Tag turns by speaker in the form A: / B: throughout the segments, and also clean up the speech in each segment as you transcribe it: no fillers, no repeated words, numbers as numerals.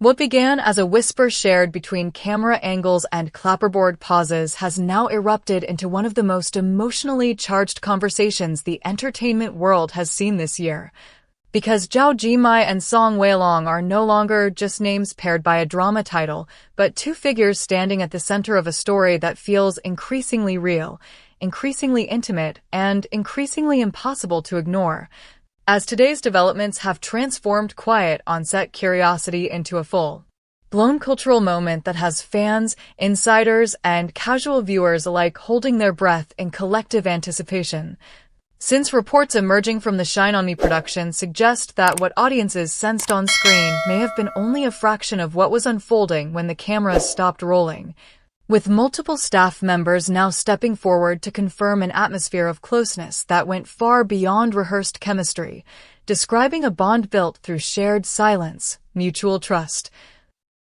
A: What began as a whisper shared between camera angles and clapperboard pauses has now erupted into one of the most emotionally charged conversations the entertainment world has seen this year. Because Zhao Jinmai and Song Weilong are no longer just names paired by a drama title, but two figures standing at the center of a story that feels increasingly real, increasingly intimate, and increasingly impossible to ignore. As today's developments have transformed quiet on-set curiosity into a full-blown cultural moment that has fans, insiders, and casual viewers alike holding their breath in collective anticipation. Since reports emerging from the Shine On Me production suggest that what audiences sensed on screen may have been only a fraction of what was unfolding when the cameras stopped rolling, with multiple staff members now stepping forward to confirm an atmosphere of closeness that went far beyond rehearsed chemistry, describing a bond built through shared silence, mutual trust,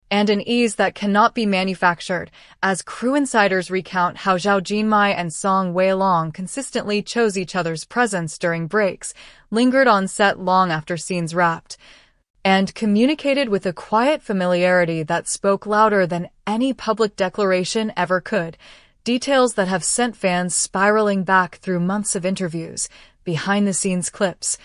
A: and an ease that cannot be manufactured, as crew insiders recount how Zhao Jinmai and Song Weilong consistently chose each other's presence during breaks, lingered on set long after scenes wrapped, and communicated with a quiet familiarity that spoke louder than any public declaration ever could, details that have sent fans spiraling back through months of interviews, behind-the-scenes clips,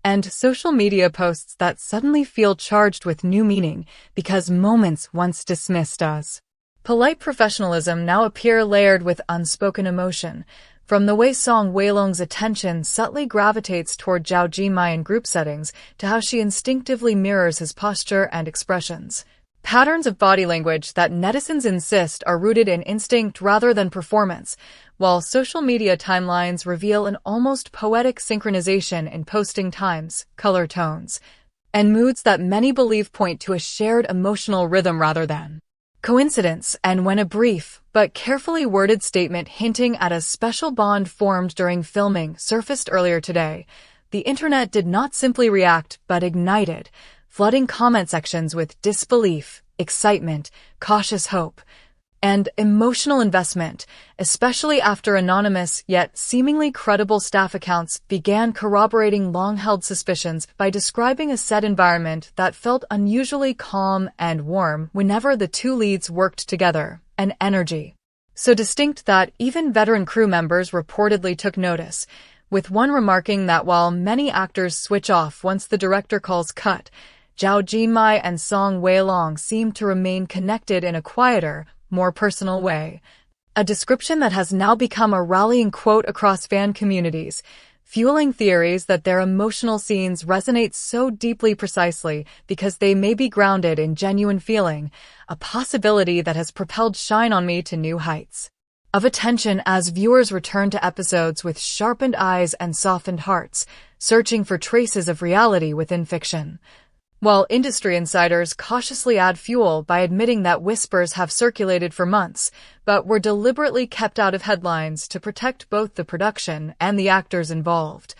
A: and social media posts that suddenly feel charged with new meaning because moments once dismissed as polite professionalism now appear layered with unspoken emotion, from the way Song Weilong's attention subtly gravitates toward Zhao Jinmai in group settings to how she instinctively mirrors his posture and expressions. Patterns of body language that netizens insist are rooted in instinct rather than performance, while social media timelines reveal an almost poetic synchronization in posting times, color tones, and moods that many believe point to a shared emotional rhythm rather than coincidence. And when a brief but carefully worded statement hinting at a special bond formed during filming surfaced earlier today, the internet did not simply react but ignited, flooding comment sections with disbelief, excitement, cautious hope, and emotional investment, especially after anonymous yet seemingly credible staff accounts began corroborating long-held suspicions by describing a set environment that felt unusually calm and warm whenever the two leads worked together, an energy so distinct that even veteran crew members reportedly took notice, with one remarking that while many actors switch off once the director calls cut, Zhao Jinmai and Song Weilong seem to remain connected in a quieter, more personal way. A description that has now become a rallying quote across fan communities, fueling theories that their emotional scenes resonate so deeply precisely because they may be grounded in genuine feeling, a possibility that has propelled Shine On Me to new heights of attention as viewers return to episodes with sharpened eyes and softened hearts, searching for traces of reality within fiction. While industry insiders cautiously add fuel by admitting that whispers have circulated for months, but were deliberately kept out of headlines to protect both the production and the actors involved,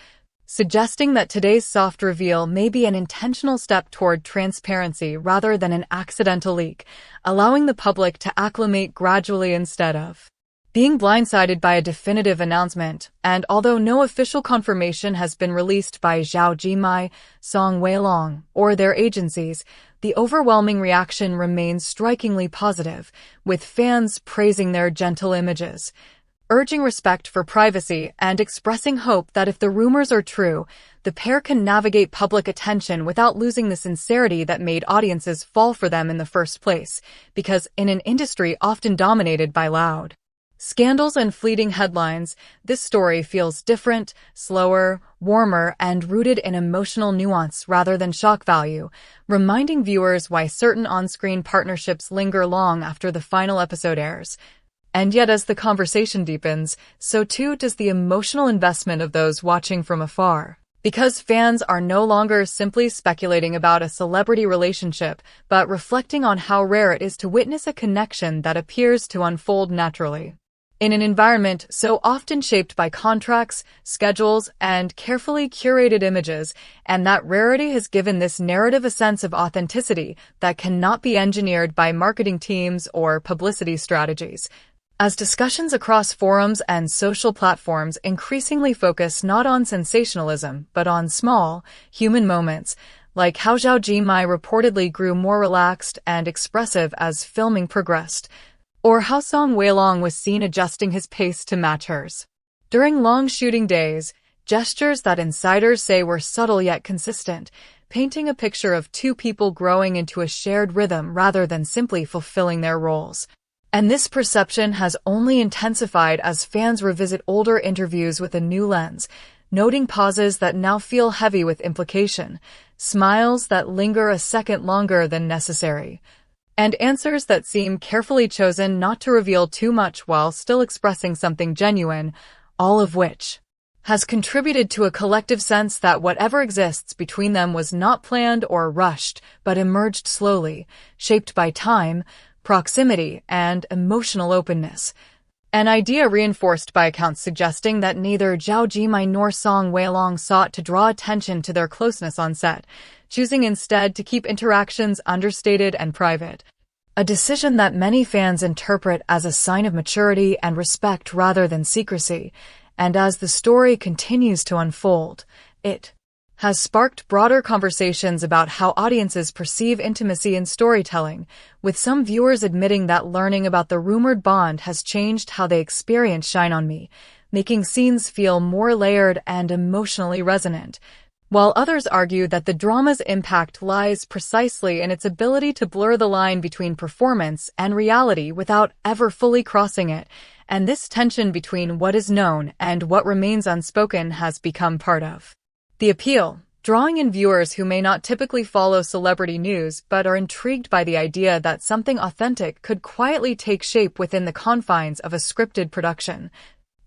A: suggesting that today's soft reveal may be an intentional step toward transparency rather than an accidental leak, allowing the public to acclimate gradually instead of being blindsided by a definitive announcement. And although no official confirmation has been released by Zhao Jinmai, Song Weilong, or their agencies, the overwhelming reaction remains strikingly positive, with fans praising their gentle images, urging respect for privacy, and expressing hope that if the rumors are true, the pair can navigate public attention without losing the sincerity that made audiences fall for them in the first place, because in an industry often dominated by loud scandals and fleeting headlines, this story feels different, slower, warmer, and rooted in emotional nuance rather than shock value, reminding viewers why certain on-screen partnerships linger long after the final episode airs. And yet as the conversation deepens, so too does the emotional investment of those watching from afar. Because fans are no longer simply speculating about a celebrity relationship, but reflecting on how rare it is to witness a connection that appears to unfold naturally in an environment so often shaped by contracts, schedules, and carefully curated images, and that rarity has given this narrative a sense of authenticity that cannot be engineered by marketing teams or publicity strategies. As discussions across forums and social platforms increasingly focus not on sensationalism but on small, human moments, like how Zhao Jinmai reportedly grew more relaxed and expressive as filming progressed, or how Song Weilong was seen adjusting his pace to match hers. During long shooting days, gestures that insiders say were subtle yet consistent, painting a picture of two people growing into a shared rhythm rather than simply fulfilling their roles. And this perception has only intensified as fans revisit older interviews with a new lens, noting pauses that now feel heavy with implication, smiles that linger a second longer than necessary, and answers that seem carefully chosen not to reveal too much while still expressing something genuine, all of which has contributed to a collective sense that whatever exists between them was not planned or rushed, but emerged slowly, shaped by time, proximity, and emotional openness. An idea reinforced by accounts suggesting that neither Zhao Jinmai nor Song Weilong sought to draw attention to their closeness on set, choosing instead to keep interactions understated and private. A decision that many fans interpret as a sign of maturity and respect rather than secrecy. And as the story continues to unfold, it has sparked broader conversations about how audiences perceive intimacy in storytelling, with some viewers admitting that learning about the rumored bond has changed how they experience Shine on Me, making scenes feel more layered and emotionally resonant, while others argue that the drama's impact lies precisely in its ability to blur the line between performance and reality without ever fully crossing it, and this tension between what is known and what remains unspoken has become part of the appeal, drawing in viewers who may not typically follow celebrity news but are intrigued by the idea that something authentic could quietly take shape within the confines of a scripted production.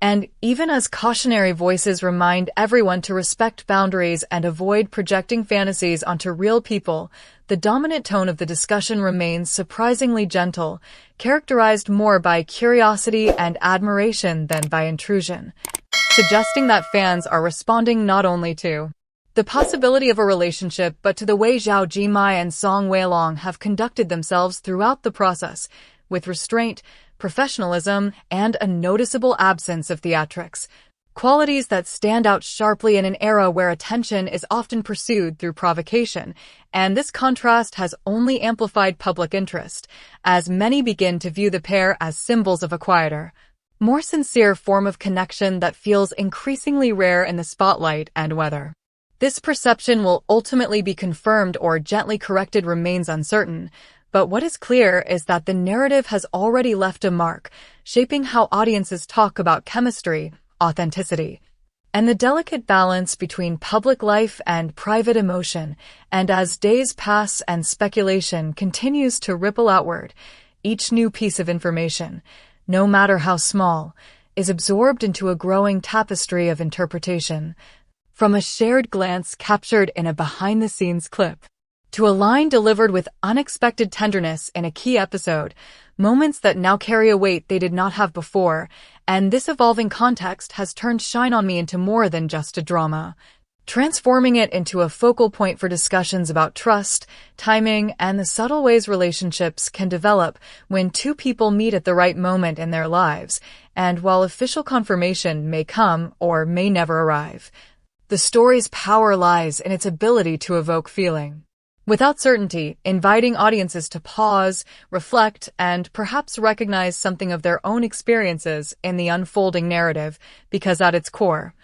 A: And even as cautionary voices remind everyone to respect boundaries and avoid projecting fantasies onto real people, the dominant tone of the discussion remains surprisingly gentle, characterized more by curiosity and admiration than by intrusion, suggesting that fans are responding not only to the possibility of a relationship but to the way Zhao Jinmai and Song Weilong have conducted themselves throughout the process, with restraint, professionalism, and a noticeable absence of theatrics, qualities that stand out sharply in an era where attention is often pursued through provocation, and this contrast has only amplified public interest, as many begin to view the pair as symbols of a quieter, more sincere form of connection that feels increasingly rare in the spotlight. And whether this perception will ultimately be confirmed or gently corrected remains uncertain, but what is clear is that the narrative has already left a mark, shaping how audiences talk about chemistry, authenticity, and the delicate balance between public life and private emotion. And as days pass and speculation continues to ripple outward, each new piece of information, no matter how small, is absorbed into a growing tapestry of interpretation. From a shared glance captured in a behind-the-scenes clip, to a line delivered with unexpected tenderness in a key episode, moments that now carry a weight they did not have before, and this evolving context has turned Shine on Me into more than just a drama, transforming it into a focal point for discussions about trust, timing, and the subtle ways relationships can develop when two people meet at the right moment in their lives. And while official confirmation may come or may never arrive, the story's power lies in its ability to evoke feeling without certainty, inviting audiences to pause, reflect, and perhaps recognize something of their own experiences in the unfolding narrative, because at its core,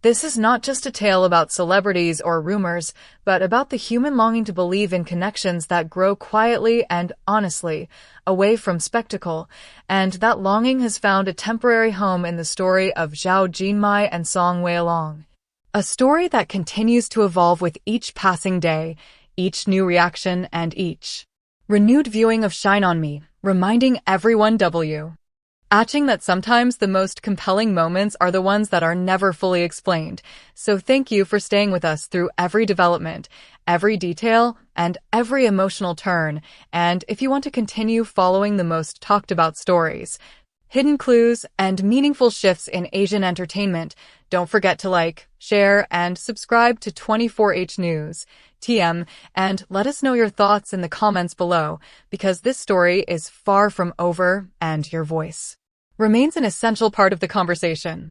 A: this is not just a tale about celebrities or rumors, but about the human longing to believe in connections that grow quietly and honestly, away from spectacle, and that longing has found a temporary home in the story of Zhao Jinmai and Song Weilong. A story that continues to evolve with each passing day, each new reaction, and each renewed viewing of Shine on Me, reminding everyone that sometimes the most compelling moments are the ones that are never fully explained. So thank you for staying with us through every development, every detail, and every emotional turn. And if you want to continue following the most talked about stories, hidden clues, and meaningful shifts in Asian entertainment, don't forget to like, share, and subscribe to 24H News, TM, and let us know your thoughts in the comments below, because this story is far from over and your voice remains an essential part of the conversation.